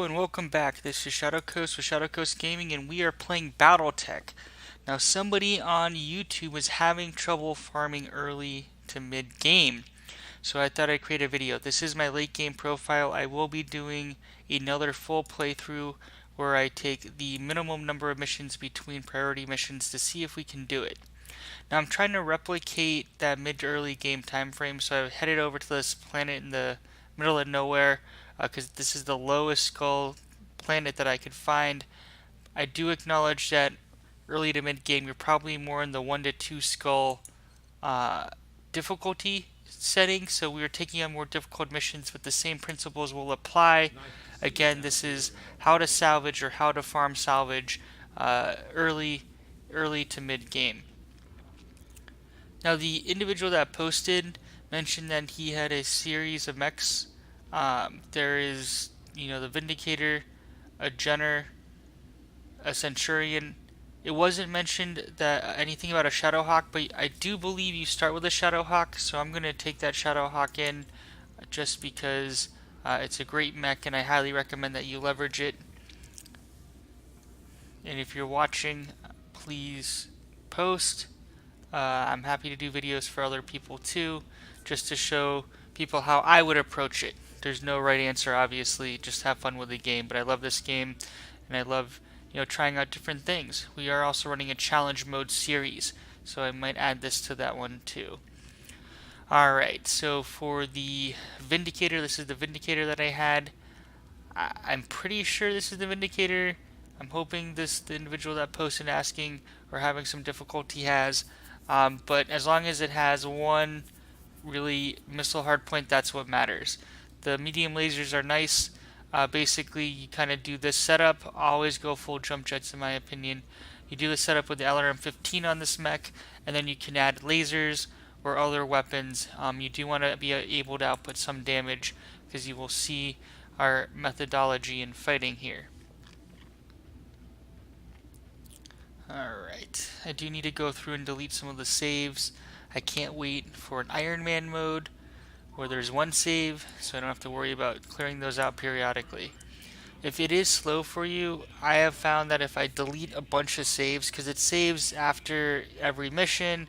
Hello and welcome back. This is Shadowcoast with Shadowcoast Gaming, and we are playing Battletech. Now, somebody on YouTube was having trouble farming early to mid game, so I thought I'd create a video. This is my late game profile. I will be doing another full playthrough where I take the minimum number of missions between priority missions to see if we can do it. Now, I'm trying to replicate that mid to early game time frame, so I've headed over to this planet in the middle of nowhere because this is the lowest skull planet that I could find. I do acknowledge that early to mid game you're probably more in the 1 to 2 skull uh, difficulty setting, so we are taking on more difficult missions, but the same principles will apply. Again, this is how to salvage or how to farm salvage early to mid game. Now, the individual that posted mentioned that he had a series of mechs. There is, the Vindicator, a Jenner, a Centurion. It wasn't mentioned that anything about a Shadowhawk, but I do believe you start with a Shadowhawk, so I'm going to take that Shadowhawk in just because it's a great mech and I highly recommend that you leverage it. And if you're watching, please post. I'm happy to do videos for other people too, just to show people how I would approach it. There's no right answer, obviously. Just have fun with the game. But I love this game, and I love trying out different things. We are also running a challenge mode series, so I might add this to that one too. Alright, so for the Vindicator, this is the Vindicator that I had. I'm pretty sure this is the Vindicator. I'm hoping the individual that posted asking or having some difficulty has. But as long as it has one really missile hardpoint, that's what matters. The medium lasers are nice. Basically, you kind of do this setup. Always go full jump jets, in my opinion. You do the setup with the LRM-15 on this mech, and then you can add lasers or other weapons. You do want to be able to output some damage, because you will see our methodology in fighting here. Alright, I do need to go through and delete some of the saves. I can't wait for an Iron Man mode where there's one save, so I don't have to worry about clearing those out periodically. If it is slow for you, I have found that if I delete a bunch of saves, because it saves after every mission,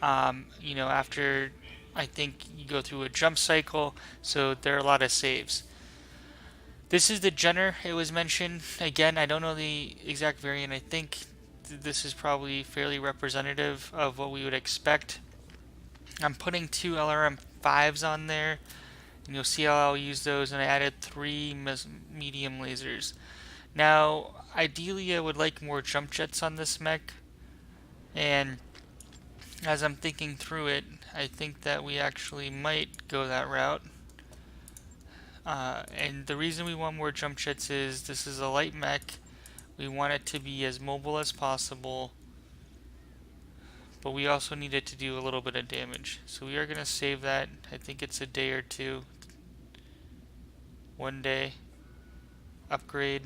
after I think you go through a jump cycle, so there are a lot of saves. This is the Jenner, it was mentioned. Again, I don't know the exact variant. I think this is probably fairly representative of what we would expect. I'm putting 2 LRM-5s on there, and you'll see how I'll use those, and I added 3 medium lasers. Now, ideally I would like more jump jets on this mech, and as I'm thinking through it, I think that we actually might go that route. And the reason we want more jump jets is this is a light mech. We want it to be as mobile as possible, but we also need it to do a little bit of damage. So we are going to save that. I think it's a day or two. 1 day. Upgrade.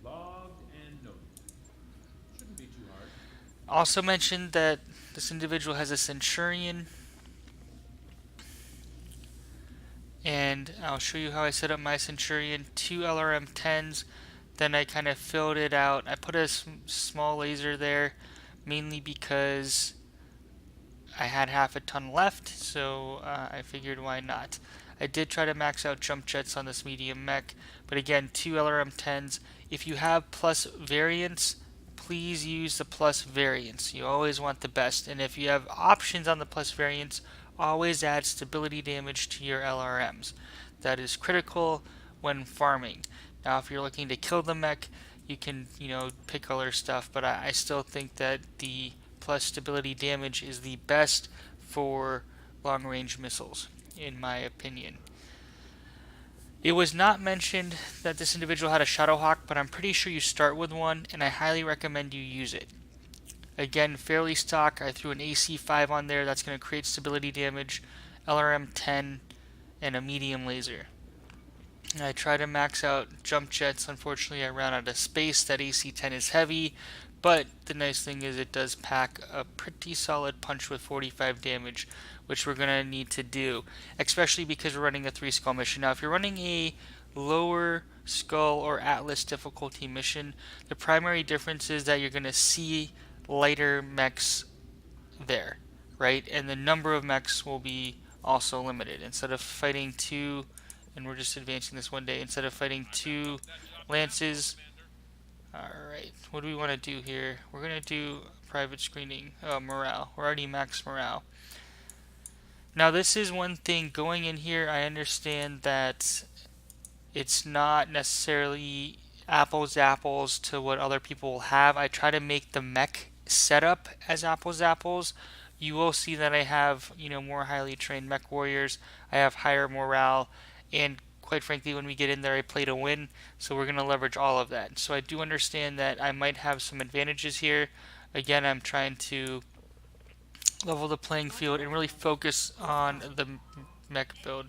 Logged and noted. Shouldn't be too hard. Also mentioned that this individual has a Centurion. And I'll show you how I set up my Centurion. 2 LRM-10s. Then I kind of filled it out. I put a small laser there, mainly because I had half a ton left, so I figured why not. I did try to max out jump jets on this medium mech, but again, 2 LRM-10s. If you have plus variants, please use the plus variants. You always want the best, and if you have options on the plus variants, always add stability damage to your LRMs. That is critical when farming. Now, if you're looking to kill the mech, you can, pick other stuff, but I still think that the plus stability damage is the best for long-range missiles, in my opinion. It was not mentioned that this individual had a Shadowhawk, but I'm pretty sure you start with one, and I highly recommend you use it. Again, fairly stock. I threw an AC-5 on there. That's going to create stability damage, LRM-10, and a medium laser. I try to max out jump jets. Unfortunately, I ran out of space. That AC-10 is heavy, but the nice thing is it does pack a pretty solid punch with 45 damage, which we're going to need to do, especially because we're running a 3 skull mission. Now, if you're running a lower skull or Atlas difficulty mission, the primary difference is that you're going to see lighter mechs there, right? And the number of mechs will be also limited. Instead of fighting two, and we're just advancing this one day, instead of fighting two lances, alright, what do we want to do here? We're going to do private screening, morale. We're already max morale. Now this is one thing, going in here, I understand that it's not necessarily apples to apples to what other people will have. I try to make the mech setup as apples to apples. You will see that I have, more highly trained mech warriors. I have higher morale, and quite frankly, when we get in there, I play to win. So we're going to leverage all of that. So I do understand that I might have some advantages here. Again, I'm trying to level the playing field and really focus on the mech build.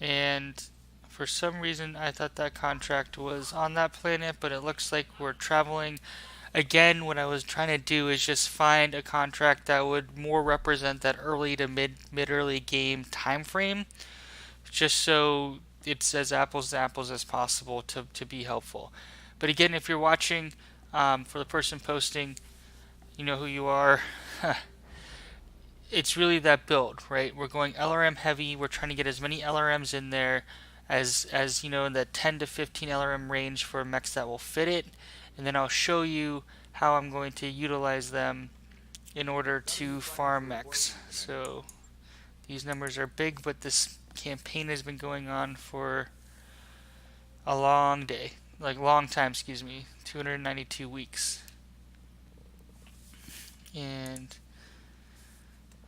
And for some reason I thought that contract was on that planet, but it looks like we're traveling. Again, what I was trying to do is just find a contract that would more represent that early to mid early game time frame, just so it's as apples to apples as possible to be helpful. But again, if you're watching, for the person posting, you know who you are. It's really that build, right? We're going LRM heavy. We're trying to get as many LRMs in there as in the 10 to 15 LRM range for mechs that will fit it, and then I'll show you how I'm going to utilize them in order to farm mechs. So these numbers are big, but this campaign has been going on for a long day, like long time, excuse me, 292 weeks. And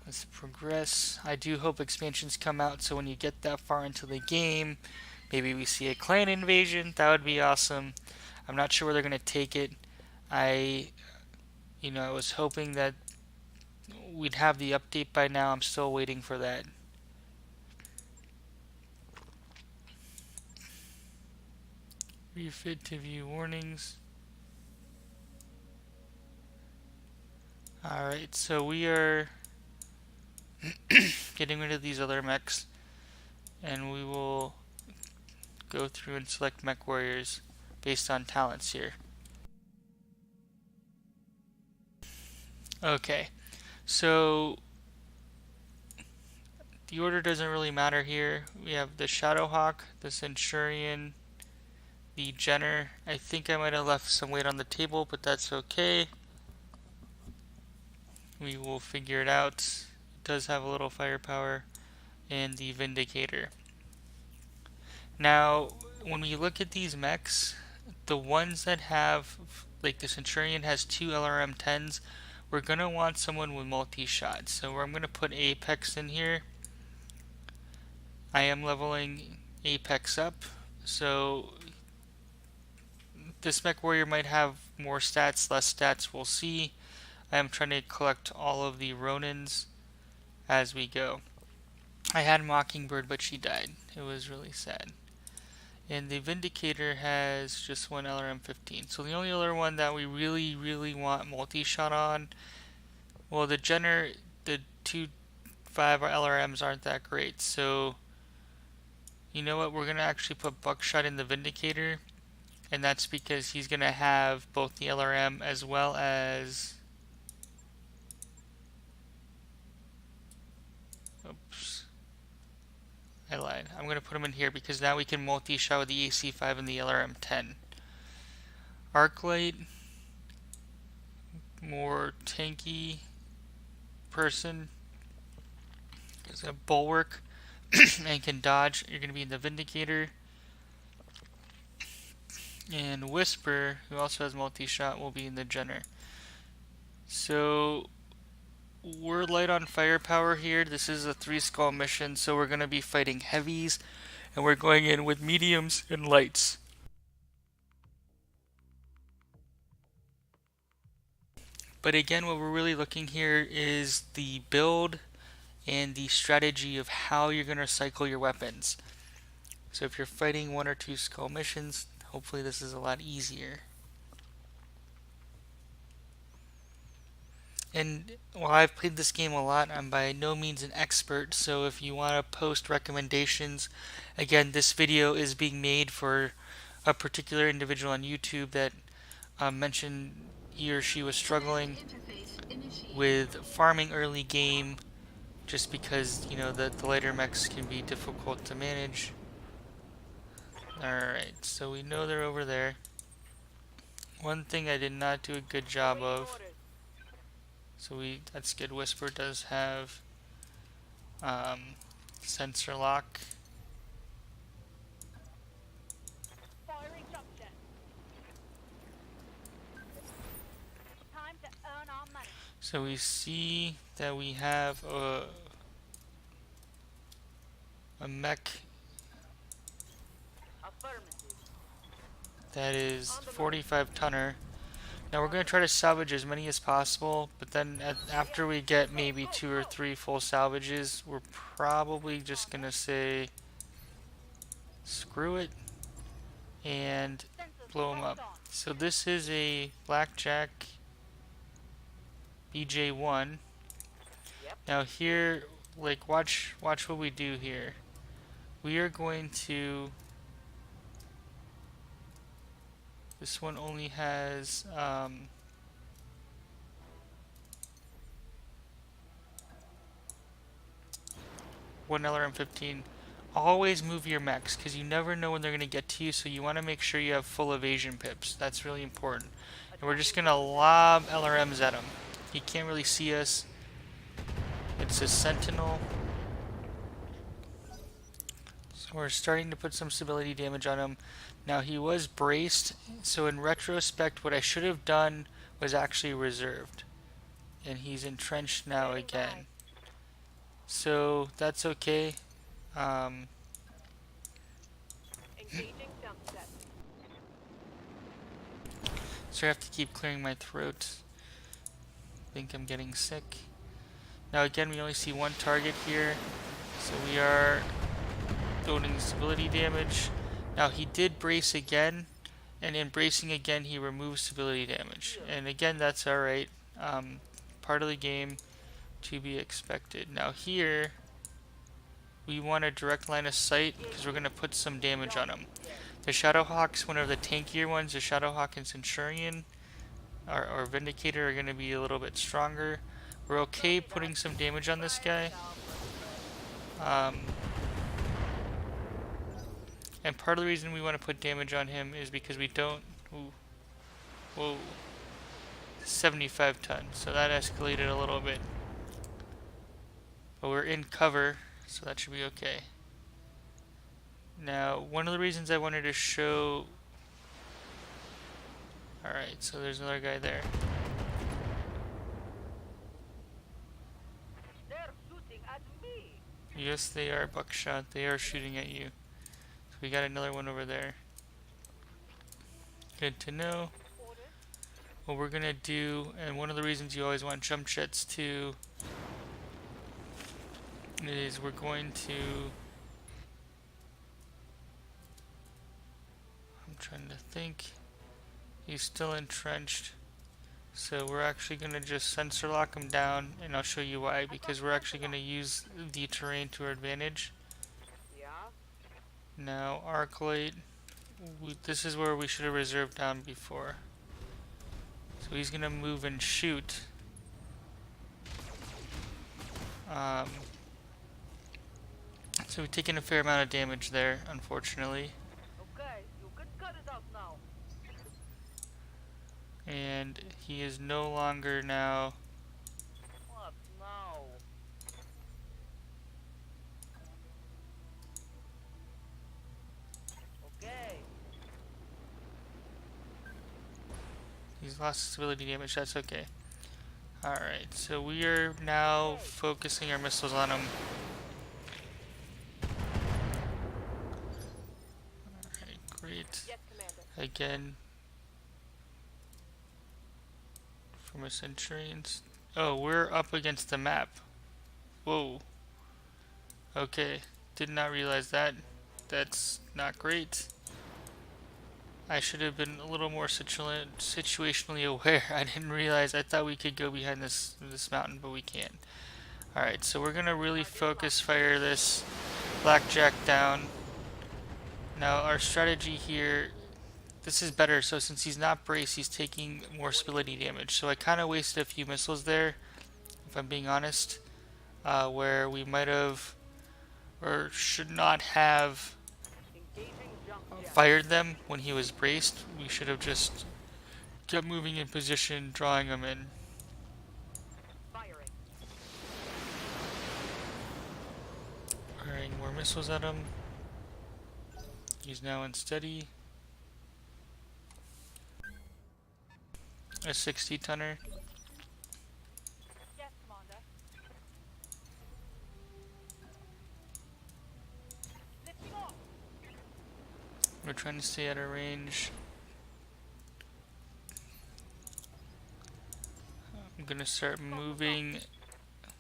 let's progress. I do hope expansions come out so when you get that far into the game, maybe we see a clan invasion. That would be awesome. I'm not sure where they're going to take it. I was hoping that we'd have the update by now. I'm still waiting for that. Refit to view warnings. Alright, so we are getting rid of these other mechs, and we will go through and select mech warriors based on talents here. Okay, so the order doesn't really matter here. We have the Shadowhawk, the Centurion, the Jenner. I think I might have left some weight on the table, but that's okay. We will figure it out. It does have a little firepower. And the Vindicator. Now, when we look at these mechs, the ones that have, like the Centurion has 2 LRM-10s, we're going to want someone with multi-shot. So I'm going to put Apex in here. I am leveling Apex up, so this mech warrior might have more stats, less stats, we'll see. I am trying to collect all of the Ronins as we go. I had Mockingbird, but she died. It was really sad. And the Vindicator has just one LRM-15. So the only other one that we really, really want multi-shot on, well, the Jenner, the 2.5 LRMs aren't that great. So, you know what? We're going to actually put Buckshot in the Vindicator. And that's because he's going to have both the LRM as well as... Oops. I lied. I'm going to put him in here because now we can multi-shot with the AC-5 and the LRM-10. Arclight, more tanky person. Has a bulwark and can dodge. You're going to be in the Vindicator. And Whisper, who also has multi-shot, will be in the Jenner. So we're light on firepower here. This is a 3-skull mission, so we're going to be fighting heavies, and we're going in with mediums and lights. But again, what we're really looking here is the build and the strategy of how you're going to cycle your weapons. So if you're fighting 1 or 2 skull missions, hopefully this is a lot easier. And while I've played this game a lot, I'm by no means an expert, so if you want to post recommendations, again, this video is being made for a particular individual on YouTube that mentioned he or she was struggling with farming early game just because, the later mechs can be difficult to manage. Alright, so we know they're over there. One thing I did not do a good job of, that's good. Whisper does have um, sensor lock. So we see that we have a mech that is 45 tonner. Now we're going to try to salvage as many as possible, but then after we get maybe 2 or 3 full salvages, we're probably just going to say screw it and blow them up. So this is a Blackjack BJ1. Now here, like watch what we do here. We are going to, this one only has 1 LRM-15. Always move your mechs because you never know when they're going to get to you, so you want to make sure you have full evasion pips. That's really important. And we're just going to lob LRMs at him. He can't really see us. It's a sentinel. So we're starting to put some stability damage on him. Now he was braced, so in retrospect what I should have done was actually reserved. And he's entrenched now again. So that's okay. So I have to keep clearing my throat. I think I'm getting sick. Now again, we only see one target here, so we are loading stability damage. Now he did brace again, and in bracing again he removes stability damage. And again, that's alright. Part of the game to be expected. Now here, we want a direct line of sight because we're going to put some damage on him. The Shadowhawk's one of the tankier ones. The Shadowhawk and Centurion or Vindicator are going to be a little bit stronger. We're okay putting some damage on this guy. And part of the reason we want to put damage on him is because we don't... Ooh, whoa. 75 tons, so that escalated a little bit. But we're in cover, so that should be okay. Now, one of the reasons I wanted to show... Alright, so there's another guy there. They're shooting at me. Yes, they are, Buckshot. They are shooting at you. So we got another one over there. Good to know. What we're gonna do, and one of the reasons you always want jump jets too, is we're going to... I'm trying to think. He's still entrenched. So we're actually going to just sensor lock him down, and I'll show you why, because we're actually going to use the terrain to our advantage. Yeah. Now, arc light, this is where we should have reserved down before. So he's going to move and shoot. So we've taken a fair amount of damage there, unfortunately. Okay, you can cut it out now. And he is no longer now... What now? Okay. He's lost stability damage, that's okay. Alright, so we are now focusing our missiles on him. Alright, great. Yes, Commander. Again, from a Centurions. Oh, we're up against the map. Whoa. Okay, did not realize that. That's not great. I should have been a little more situationally aware. I didn't realize. I thought we could go behind this mountain, but we can't. All right, so we're gonna really focus fire this blackjack down. Now our strategy here. This is better. So since he's not braced, he's taking more stability damage. So I kind of wasted a few missiles there, if I'm being honest, where we might have or should not have Engaging jump jet. fired them when he was braced. We should have just kept moving in position, drawing him in. Firing. Firing more missiles at him. He's now unsteady. A 60-tonner. Yes, Commander. Lifting off. We're trying to stay at our range. I'm gonna start moving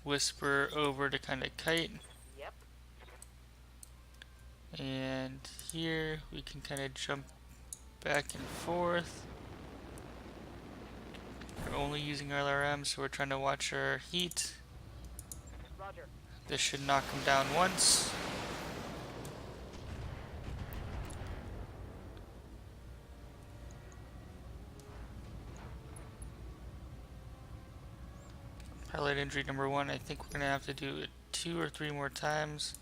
Whisper over to kind of kite. Yep. And here we can kind of jump back and forth. We're only using our LRM, so we're trying to watch our heat. Roger. This should knock him down once. Pilot injury number 1. I think we're gonna have to do it 2 or 3 more times.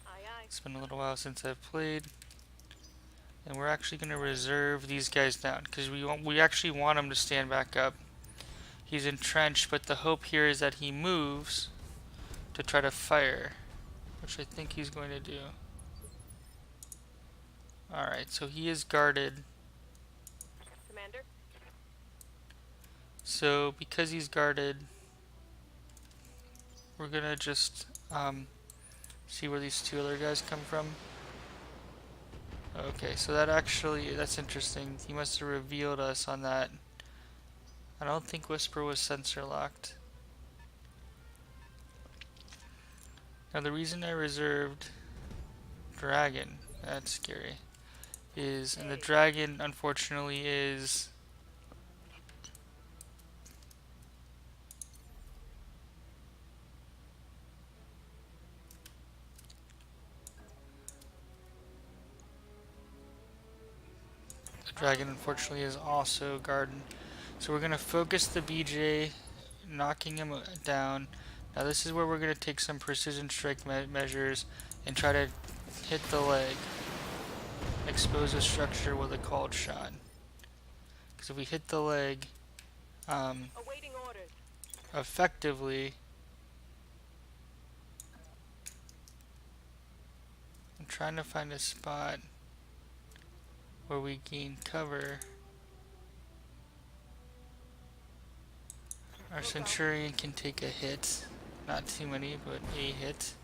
Aye, aye. It's been a little while since I've played. And we're actually gonna reserve these guys down because we actually want him to stand back up. He's entrenched, but the hope here is that he moves to try to fire, which I think he's going to do. Alright, so he is guarded. Commander. So because he's guarded, we're gonna just see where these 2 other guys come from. Okay, so that's interesting. He must have revealed us on that. I don't think Whisper was sensor locked. Now the reason I reserved Dragon, that's scary, and the Dragon unfortunately is also guarded. So we're gonna focus the BJ, knocking him down. Now this is where we're gonna take some precision strike measures and try to hit the leg, expose a structure with a called shot. Because if we hit the leg, Awaiting orders. effectively, I'm trying to find a spot where we gain cover. Our Centurion can take a hit, not too many, but a hit.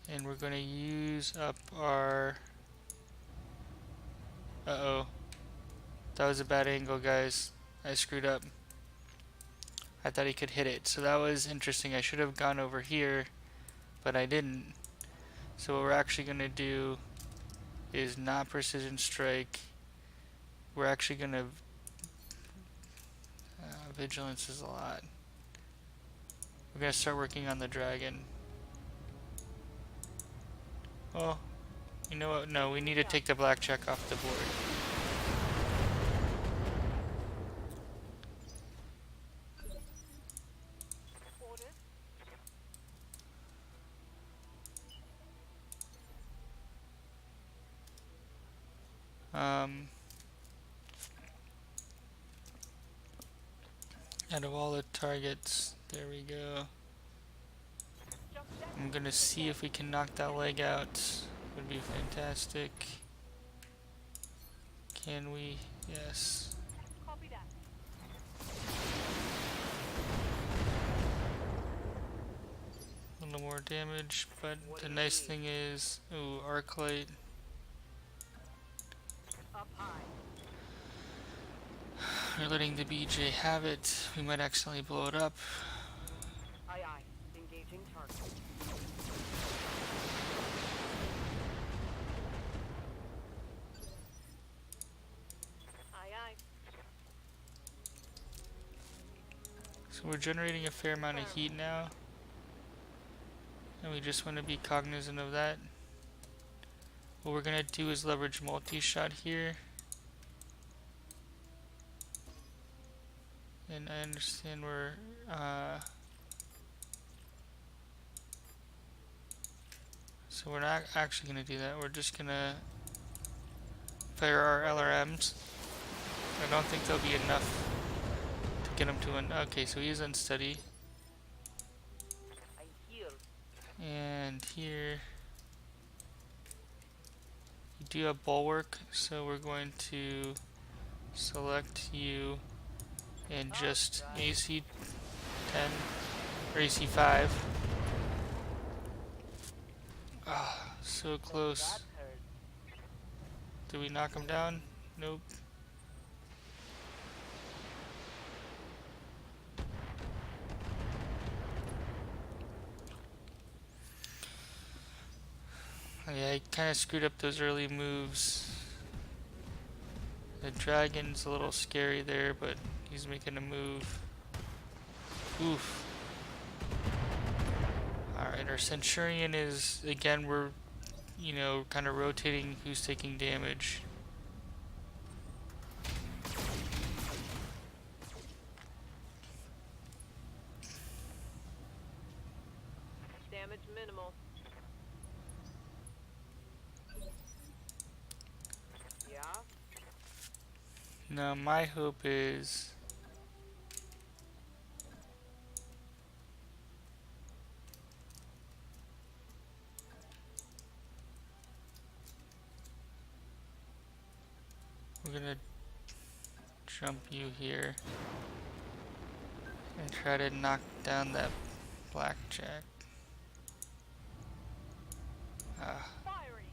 And we're going to use up our... Uh-oh. That was a bad angle, guys. I screwed up. I thought he could hit it. So that was interesting. I should have gone over here, but I didn't. So what we're actually going to do is not precision strike. We're actually going to... vigilance is a lot. We're going to start working on the Dragon. Well, you know what? No, we need to take the blackjack off the board. Orders. Out of all the targets, there we go. Jump jet. I'm gonna see if we can knock that leg out. Would be fantastic. Can we? Yes. Copy that. A little more damage, but the nice thing is, ooh, arc light. Up high. We're letting the BJ have it. We might accidentally blow it up. Aye, aye. Engaging target. So we're generating a fair amount of heat now, and we just want to be cognizant of that. What we're going to do is leverage multi-shot here. And I understand so we're not actually going to do that. We're just going to fire our LRMs. I don't think there'll be enough to get him to an... Okay, so he is unsteady. I heal. And here you do have bulwark, so we're going to select you and just AC 10 or AC 5. Ah, so close. That hurt. Did we knock him down? Nope. Yeah, I kind of screwed up those early moves. The dragon's a little scary there, but he's making a move. Oof. Alright, our Centurion is, again, we're, kind of rotating who's taking damage. Damage minimal. Yeah. Now, my hope is we're gonna jump you here and try to knock down that blackjack. Ah. Fiery.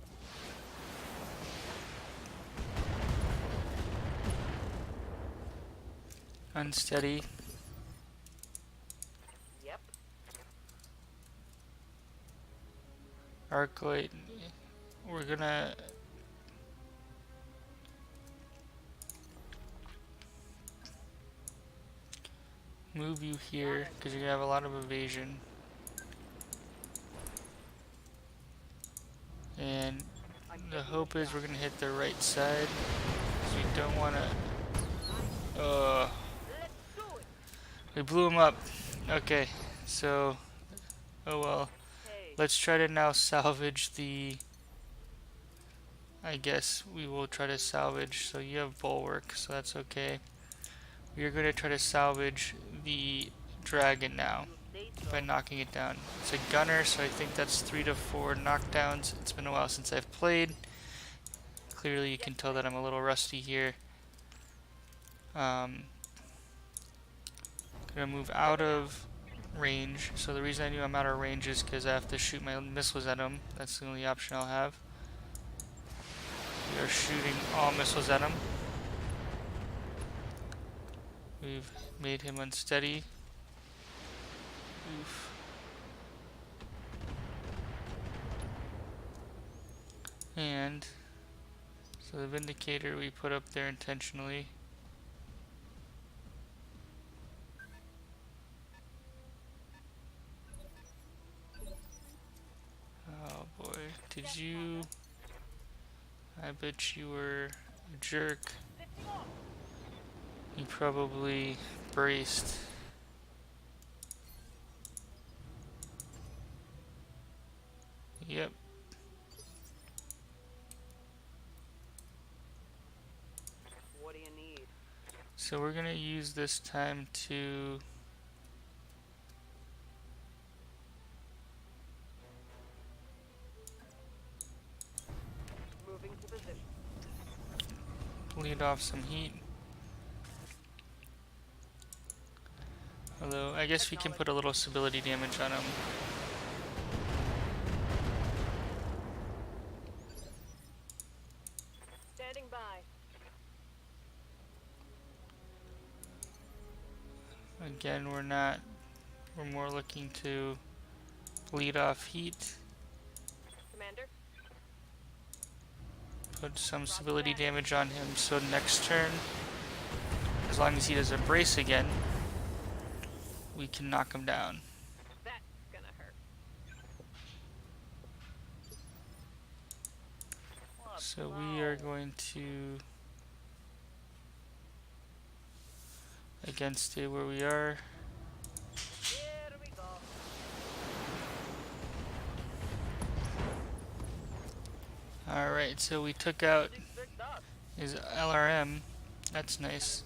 Unsteady. Yep. Arclight. We're gonna move you here because you're gonna have a lot of evasion. And the hope is we're gonna hit the right side because we don't want to. Let's do it. We blew him up. Okay, so oh well. Hey. Let's try to now salvage the. I guess we will try to salvage. So you have bulwark, so that's okay. We are going to try to salvage the dragon now You say so. by knocking it down. It's a gunner, so I think that's 3 to 4 knockdowns. It's been a while since I've played. Clearly, you can tell that I'm a little rusty here. Gonna move out of range. So the reason I knew I'm out of range is because I have to shoot my missiles at him. That's the only option I'll have. We are shooting all missiles at him. We've made him unsteady. Oof. And so the Vindicator we put up there intentionally. Oh boy, did you... I bet you were a jerk. Lifting off. You probably braced. Yep. What do you need? So we're gonna use this time to Moving to position. bleed off some heat. Although, I guess we can put a little stability damage on him. Standing by. Again, we're more looking to bleed off heat, Commander. put some stability damage on him, so next turn, as long as he doesn't brace again, we can knock him down. That's gonna hurt. What So we are now? going to, again, stay where we are. Here we go. Alright, so we took out Didn't expect that. his LRM. That's nice.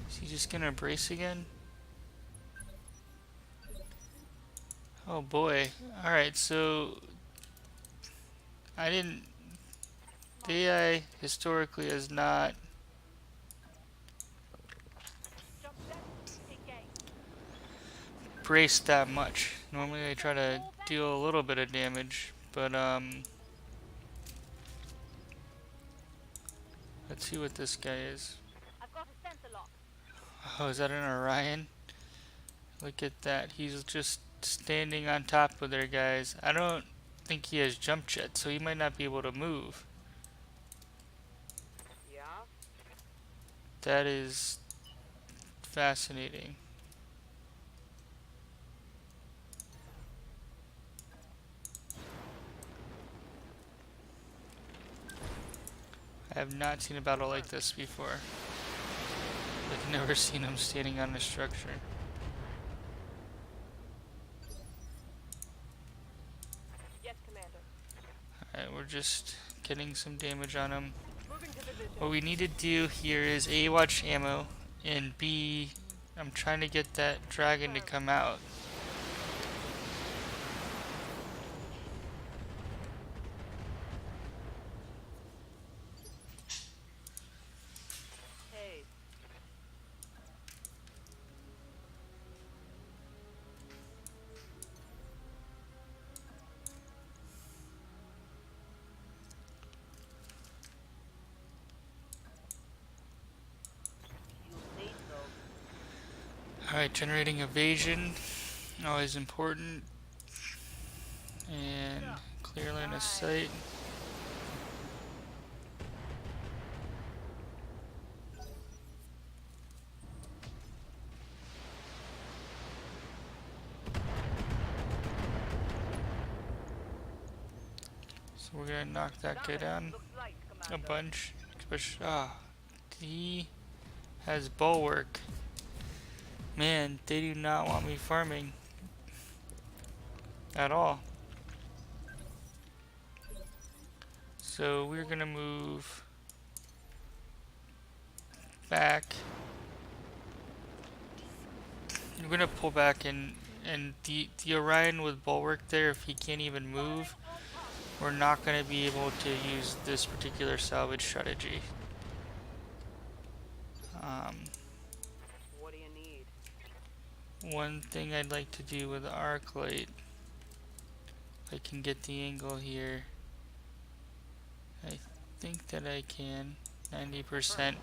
Is he just gonna brace again? Oh boy. Alright, so I didn't. The AI historically has not Jump set. Engage. braced that much. Normally they try to deal a little bit of damage, but let's see what this guy is. I've got a sensor lock. Oh, is that an Orion? Look at that. He's just standing on top of their guys. I don't think he has jump jet, so he might not be able to move. Yeah. That is fascinating. I have not seen a battle like this before. I've never seen him standing on a structure. Yes, Commander. Alright, we're just getting some damage on him. Moving to position. What we need to do here is A, watch ammo, and B, I'm trying to get that dragon to come out. Hey. You say so. Alright, generating evasion, always important. And clear line of sight. So we're gonna knock that guy down Looks like, a Commander. bunch. He has bulwark. Man, they do not want me farming at all. So we're gonna move back. We're gonna pull back and the Orion with bulwark there, if he can't even move, we're not gonna be able to use this particular salvage strategy. What do you need? One thing I'd like to do with the arc light, if I can get the angle here. I think that I can. 90%.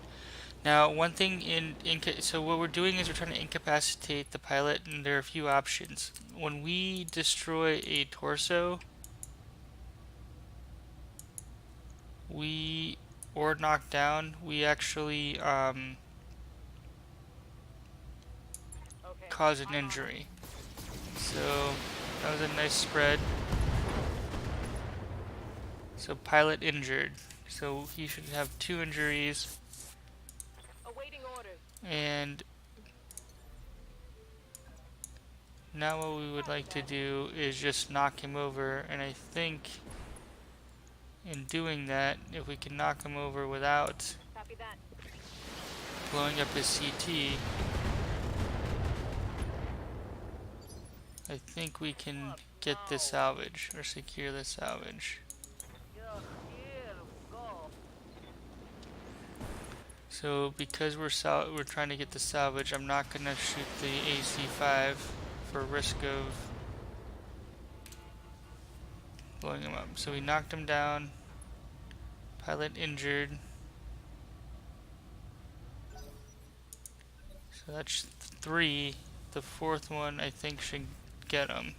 Now, one thing so what we're doing is we're trying to incapacitate the pilot, and there are a few options. When we destroy a torso, or knock down, we actually Okay. cause an injury. So that was a nice spread. So pilot injured. So he should have 2 injuries. Awaiting orders. And now what we would like to do is just knock him over, and I think in doing that, if we can knock him over without Copy that. blowing up his CT, I think we can get the salvage, or secure the salvage. Yeah, here we go. So because we're trying to get the salvage, I'm not gonna shoot the AC-5 for risk of blowing him up. So we knocked him down. Pilot injured. So that's 3. The 4th one I think should get him.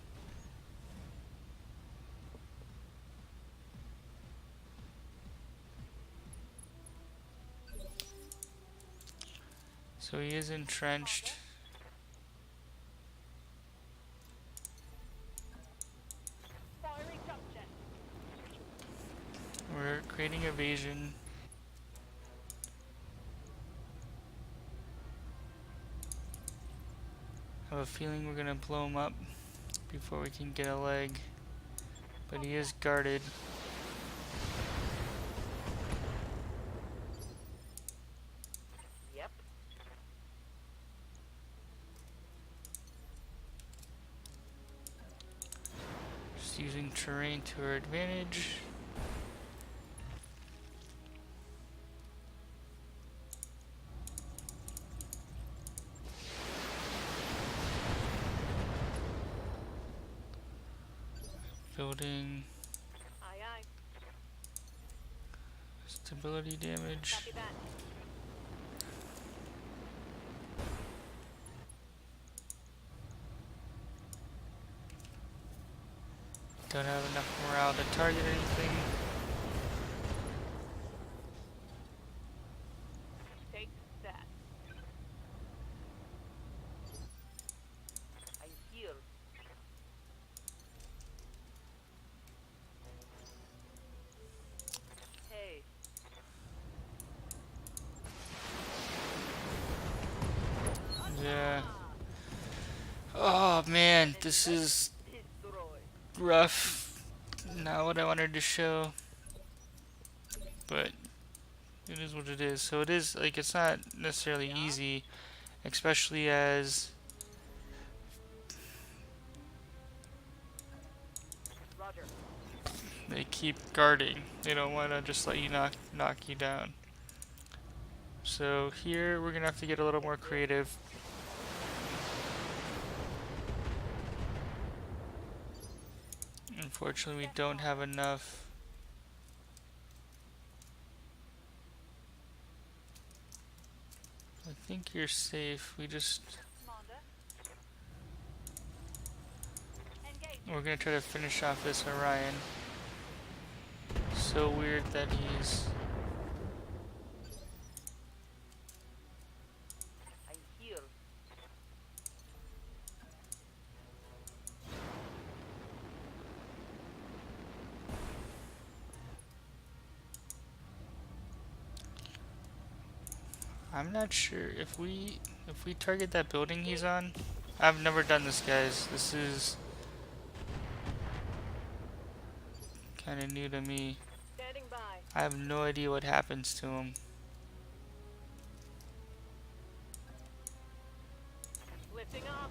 So he is entrenched. Firing jump jet. We're creating evasion. I have a feeling we're gonna blow him up before we can get a leg. But he is guarded. Yep. Just using terrain to our advantage. Building Aye aye. stability damage. Copy that. Don't have enough morale to target anything. Take that. I'm here. Hey. Yeah. Oh man, this is Destroy. rough. Not what I wanted to show. But it is what it is. So it is, like, it's not necessarily easy, especially as Roger. they keep guarding. They don't want to just let you knock you down. So here we're gonna have to get a little more creative. Unfortunately, we don't have enough. I think you're safe. We just Commander. Engage. we're gonna try to finish off this Orion. So weird that he's I'm here. I'm not sure if we target that building he's on. I've never done this, guys. This is kind of new to me. Standing by. I have no idea what happens to him. Lifting off.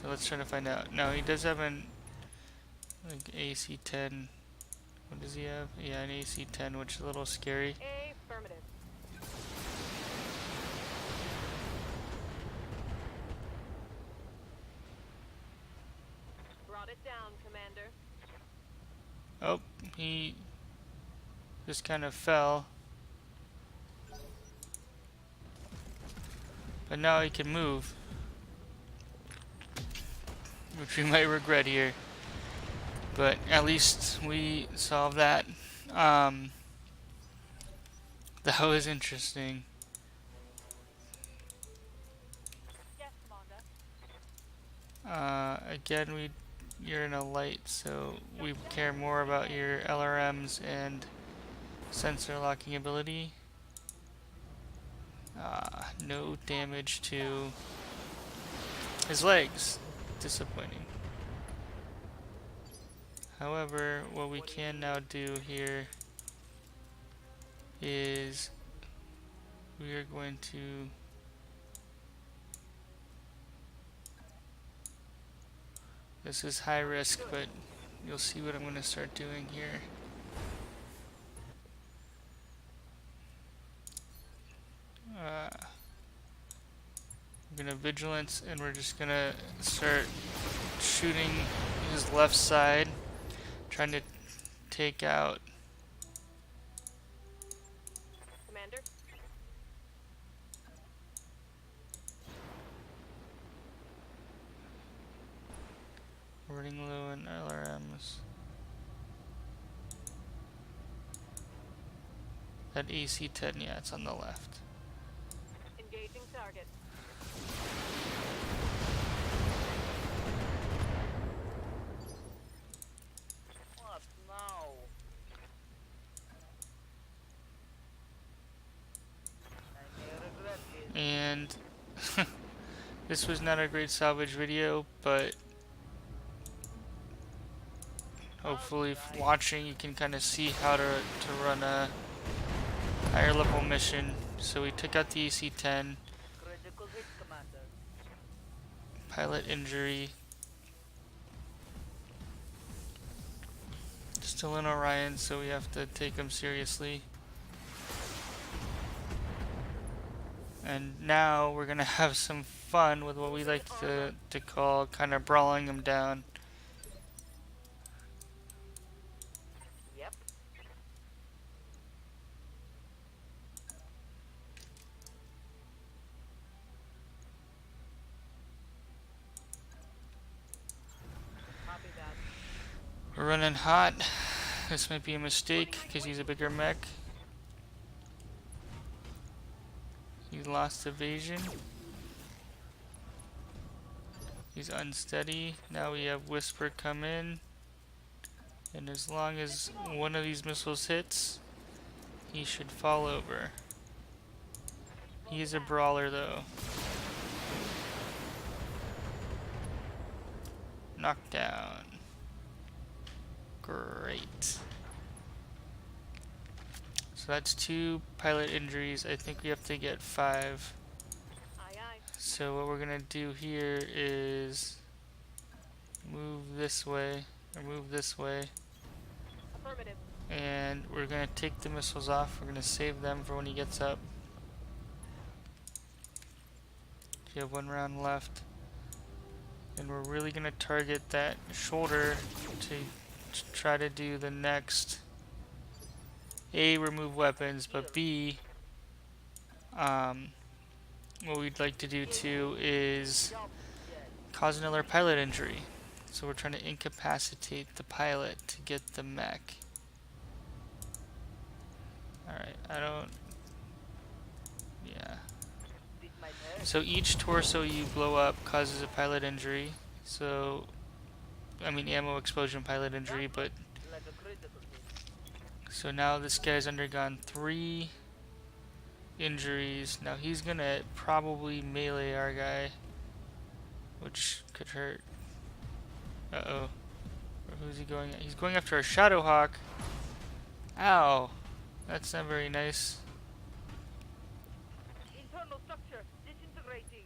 So let's try to find out. Now he does have an like AC-10. What does he have? Yeah, an AC-10, which is a little scary. Affirmative. Brought it down, Commander. Oh, he just kind of fell. But now he can move. Which we might regret here. But at least we solved that. That was interesting. Yes, Commander. Again, you're in a light, so we care more about your LRMs and sensor locking ability. No damage to his legs. Disappointing. However, what we can now do here is we are going to this is high risk, but you'll see what I'm going to start doing here. We're going to vigilance, and we're just going to start shooting his left side, trying to take out. Commander. Running low in LRMs. That AC-10, yeah, it's on the left. Engaging target. What now? I may regret this. And this was not a great salvage video, but hopefully Alright. watching you can kind of see how to run a higher level mission. So we took out the AC-10, Critical hit, Commander. pilot injury, still in Orion, so we have to take him seriously. And now we're gonna have some fun with what we like to call kind of brawling him down. Yep. Copy that. We're running hot. This might be a mistake because he's a bigger mech. He lost evasion. He's unsteady. Now we have Whisper come in. And as long as one of these missiles hits, he should fall over. He is a brawler though. Knockdown. Great. So that's 2 pilot injuries. I think we have to get 5. Aye, aye. So what we're gonna do here is move this way, or move this way, Affirmative. and we're gonna take the missiles off. We're gonna save them for when he gets up. You have 1 round left. And we're really gonna target that shoulder to try to do the next A, remove weapons, but B, what we'd like to do too is Job dead. cause another pilot injury. So we're trying to incapacitate the pilot to get the mech. Alright, yeah. This might hurt. So each torso you blow up causes a pilot injury. So, I mean ammo explosion pilot injury, but Like a critical hit. so now this guy's undergone 3 injuries. Now he's gonna probably melee our guy, which could hurt. Uh-oh. Who's he going at? He's going after a Shadowhawk. Ow. That's not very nice. Internal structure disintegrating.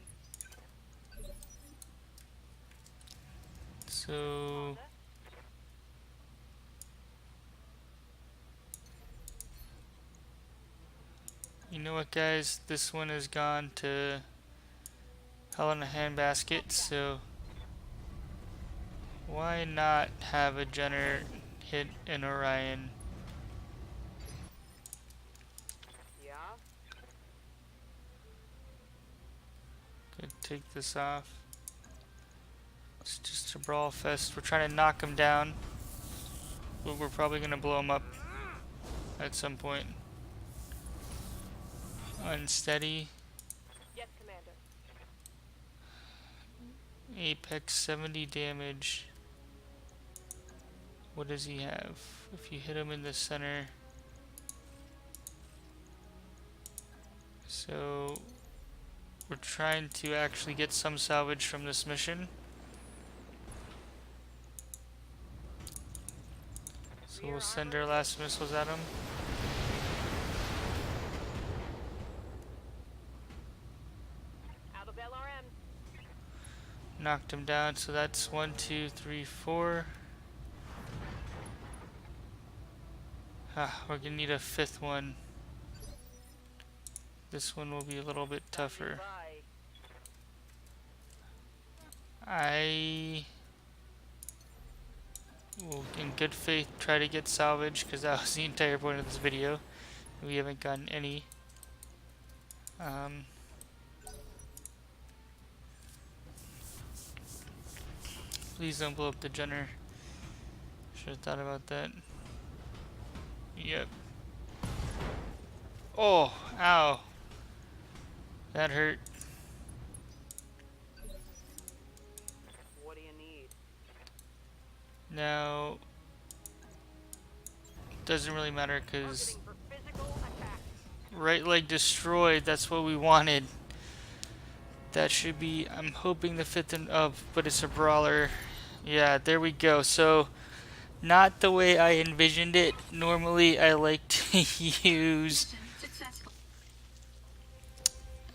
So you know what, guys? This one has gone to hell in a handbasket, so why not have a Jenner hit an Orion? Yeah. Could take this off. It's just a brawl fest. We're trying to knock him down, but we're probably gonna blow him up at some point. Unsteady. Yes, Commander. Apex 70 damage. What does he have? If you hit him in the center. So we're trying to actually get some salvage from this mission. So we'll send our last missiles at him. Out of LRM. Knocked him down, so that's 1, 2, 3, 4. We're gonna need a 5th one. This one will be a little bit tougher. Bye. I will, in good faith, try to get salvage, because that was the entire point of this video. We haven't gotten any. Please don't blow up the Jenner. Should have thought about that. Yep. Oh, ow. That hurt. What do you need? Now, doesn't really matter because Targeting for physical attack. right leg destroyed. That's what we wanted. That should be, I'm hoping the fifth and of, but it's a brawler. Yeah, there we go. So, not the way I envisioned it. Normally, I like to use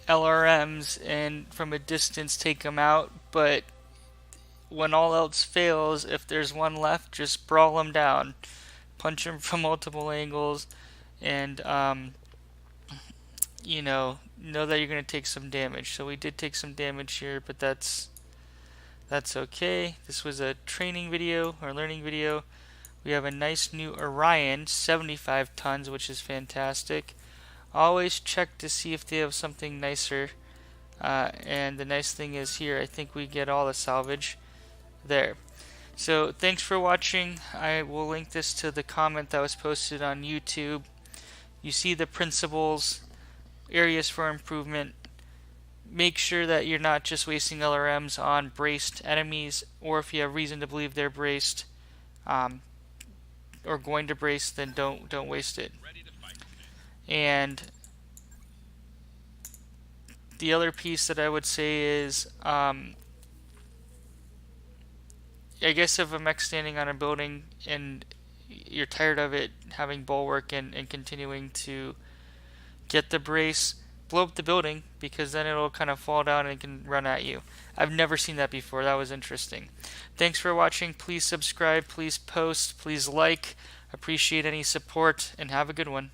LRMs and from a distance take them out, but when all else fails, if there's one left, just brawl them down. Punch them from multiple angles, and know that you're going to take some damage. So we did take some damage here, but that's okay. This was a training video or learning video. We have a nice new Orion, 75 tons, which is fantastic. Always check to see if they have something nicer. And the nice thing is here, I think we get all the salvage there. So thanks for watching. I will link this to the comment that was posted on YouTube. You see the principles, areas for improvement. Make sure that you're not just wasting LRMs on braced enemies, or if you have reason to believe they're braced or going to brace, then don't waste it. And the other piece that I would say is, I guess if a mech standing on a building and you're tired of it having bulwark and continuing to get the brace, blow up the building, because then it'll kind of fall down and can run at you. I've never seen that before. That was interesting. Thanks for watching. Please subscribe, please post, please like. Appreciate any support, and have a good one.